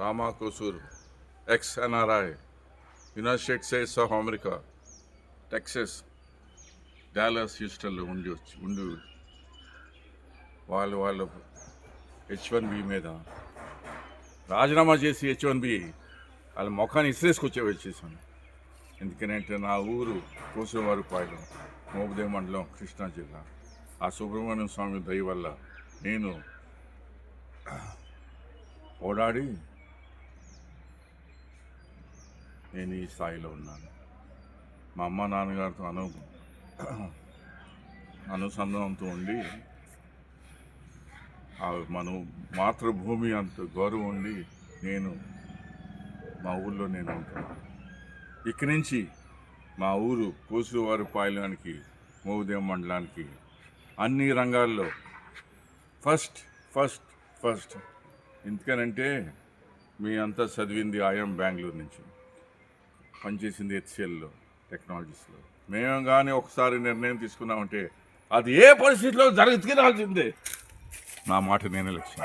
Rama Kosur, ex-NRI, United States of America, Texas, Dallas, హ్యూస్టన్లో ఉండి వాళ్ళు H1B మీద రాజీనామా చేసి H1B వాళ్ళ ముఖాన్ని వచ్చేసాను. ఎందుకంటే నా ఊరు కోసవారిపాలెం, మోబుదేవ్ మండలం, కృష్ణా జిల్లా. ఆ సుబ్రహ్మణ్యం స్వామి దయ వల్ల నేను ఓడాడి నేను ఈ స్థాయిలో ఉన్నాను. మా అమ్మ నాన్నగారితో అనుసంధానంతో ఉండి మన మాతృభూమి అంత గౌరవం ఉండి నేను మా ఊళ్ళో నేను ఉంటాను. ఇక్కడి నుంచి మా ఊరు కోసువారిపాలెంకి, మోబుదేవ్ మండలానికి అన్ని రంగాల్లో ఫస్ట్. ఎందుకనంటే మీ అంతా చదివింది ఐఎం బెంగళూరు నుంచి, పనిచేసింది HCLలో, టెక్నాలజీస్లో. మేము కానీ ఒకసారి నిర్ణయం తీసుకున్నామంటే అది ఏ పరిస్థితిలో జరుగుతురాల్సిందే. నా మాట నేనే లక్ష్యం.